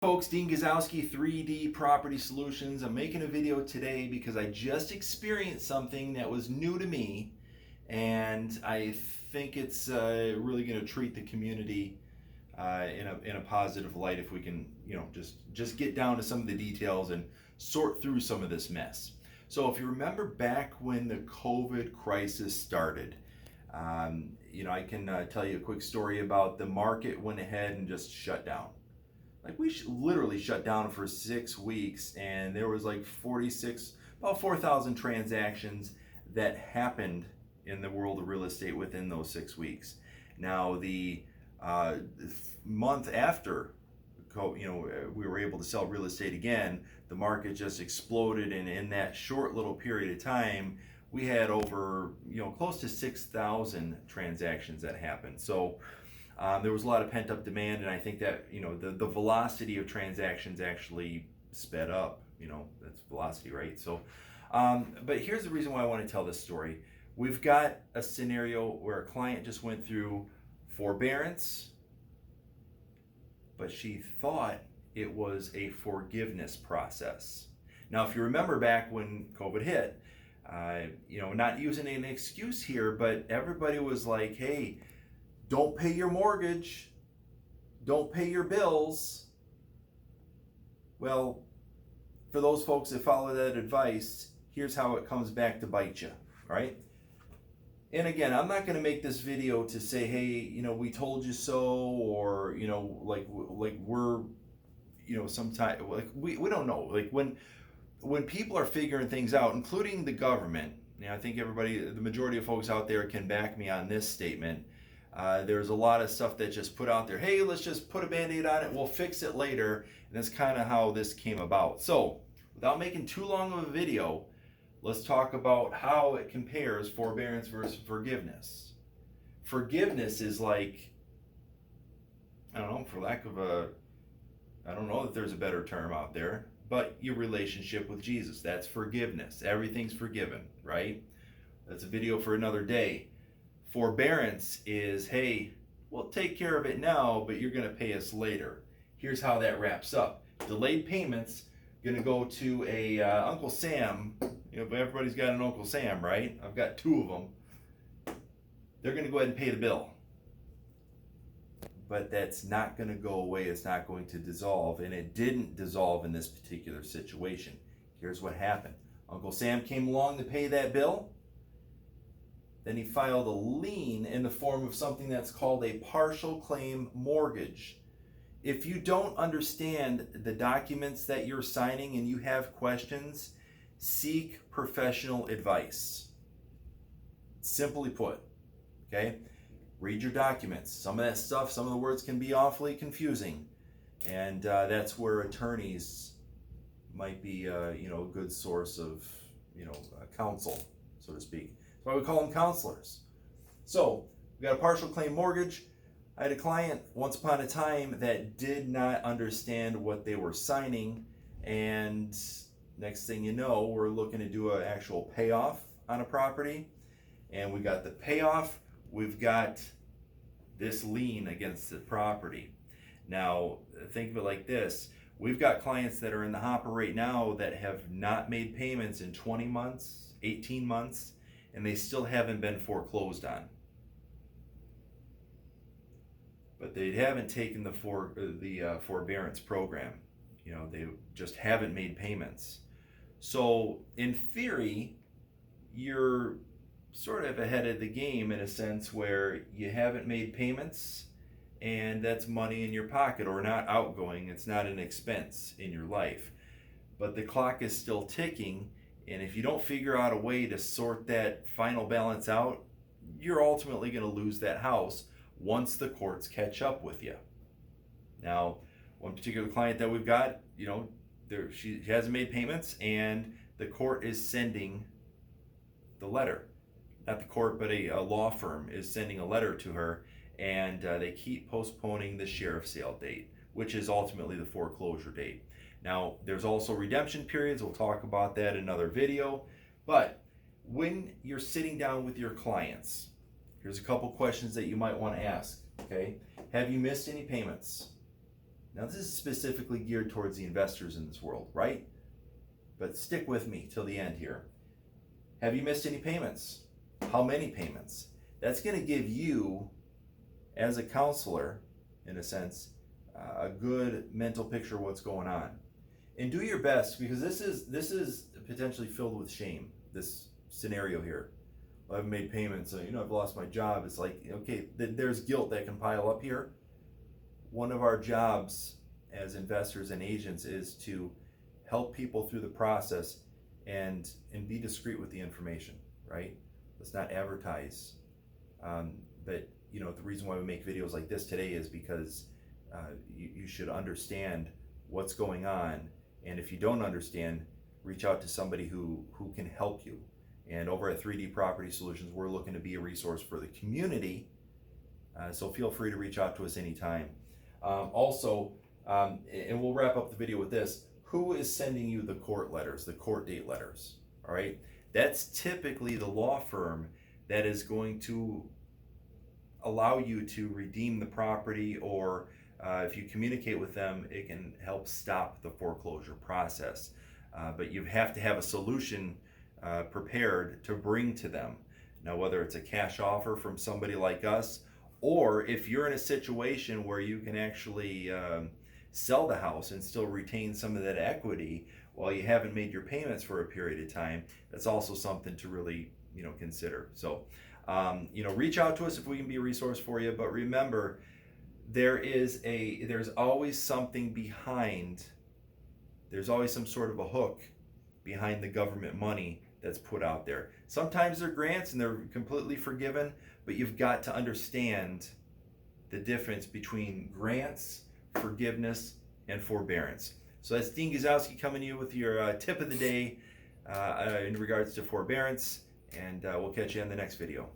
Folks, Dean Gazowski, 3D Property Solutions. I'm making a video today because I just experienced something that was new to me, and I think it's really going to treat the community in a positive light if we can, just get down to some of the details and sort through some of this mess. So, if you remember back when the COVID crisis started, I can tell you a quick story about the market went ahead and just shut down. Like we literally shut down for 6 weeks, and there was like about 4,000 transactions that happened in the world of real estate within those 6 weeks. Now the month after, we were able to sell real estate again, the market just exploded, and in that short little period of time, we had over close to 6,000 transactions that happened. So. There was a lot of pent-up demand, and I think that the velocity of transactions actually sped up. That's velocity, right? So, but here's the reason why I want to tell this story. We've got a scenario where a client just went through forbearance, but she thought it was a forgiveness process. Now, if you remember back when COVID hit, not using an excuse here, but everybody was like, hey, don't pay your mortgage, don't pay your bills. Well, for those folks that follow that advice, here's how it comes back to bite you, right? And again, I'm not going to make this video to say, hey, we told you so, or like we're, sometime like we don't know. Like when people are figuring things out, including the government. I think the majority of folks out there can back me on this statement. There's a lot of stuff that just put out there, hey, let's just put a Band-Aid on it, we'll fix it later. And that's kind of how this came about. So, without making too long of a video, let's talk about how it compares forbearance versus forgiveness. Forgiveness is like, I don't know that there's a better term out there, but your relationship with Jesus. That's forgiveness. Everything's forgiven, right? That's a video for another day. Forbearance is, hey, we'll take care of it now, but you're going to pay us later. Here's how that wraps up. Delayed payments, going to go to a Uncle Sam. Everybody's got an Uncle Sam, right? I've got two of them. They're going to go ahead and pay the bill. But that's not going to go away. It's not going to dissolve. And it didn't dissolve in this particular situation. Here's what happened. Uncle Sam came along to pay that bill. Then he filed a lien in the form of something that's called a partial claim mortgage. If you don't understand the documents that you're signing and you have questions, seek professional advice. Simply put, okay? Read your documents. Some of that stuff, some of the words can be awfully confusing, and that's where attorneys might be, a good source of, counsel, so to speak. That's why we call them counselors. So, we got a partial claim mortgage. I had a client once upon a time that did not understand what they were signing, and next thing you know, we're looking to do an actual payoff on a property, and we got the payoff, we've got this lien against the property. Now, think of it like this. We've got clients that are in the hopper right now that have not made payments in 20 months, 18 months, and they still haven't been foreclosed on. But they haven't taken the forbearance program. They just haven't made payments. So in theory, you're sort of ahead of the game in a sense where you haven't made payments, and that's money in your pocket, or not outgoing. It's not an expense in your life. But the clock is still ticking, and if you don't figure out a way to sort that final balance out, you're ultimately going to lose that house once the courts catch up with you. Now, one particular client that we've got, she hasn't made payments, and the court is sending the letter. Not the court, but a law firm is sending a letter to her, and they keep postponing the sheriff's sale date, which is ultimately the foreclosure date. Now, there's also redemption periods. We'll talk about that in another video. But when you're sitting down with your clients, here's a couple questions that you might want to ask, okay? Have you missed any payments? Now, this is specifically geared towards the investors in this world, right? But stick with me till the end here. Have you missed any payments? How many payments? That's going to give you, as a counselor, in a sense, a good mental picture of what's going on. And do your best, because this is potentially filled with shame, this scenario here. Well, I haven't made payments, so I've lost my job. It's like, okay, there's guilt that can pile up here. One of our jobs as investors and agents is to help people through the process and be discreet with the information, right? Let's not advertise. But the reason why we make videos like this today is because you should understand what's going on. And if you don't understand, reach out to somebody who can help you. And over at 3D Property Solutions, we're looking to be a resource for the community. So feel free to reach out to us anytime. Also, and we'll wrap up the video with this, who is sending you the court letters, the court date letters, all right? That's typically the law firm that is going to allow you to redeem the property, or if you communicate with them, it can help stop the foreclosure process. But you have to have a solution prepared to bring to them. Now, whether it's a cash offer from somebody like us, or if you're in a situation where you can actually sell the house and still retain some of that equity while you haven't made your payments for a period of time, that's also something to really consider. So reach out to us if we can be a resource for you. But remember, there's always something behind. There's always some sort of a hook behind the government money that's put out there. Sometimes they're grants and they're completely forgiven, but you've got to understand the difference between grants, forgiveness, and forbearance. So that's Dean Guzowski coming to you with your tip of the day in regards to forbearance, and we'll catch you in the next video.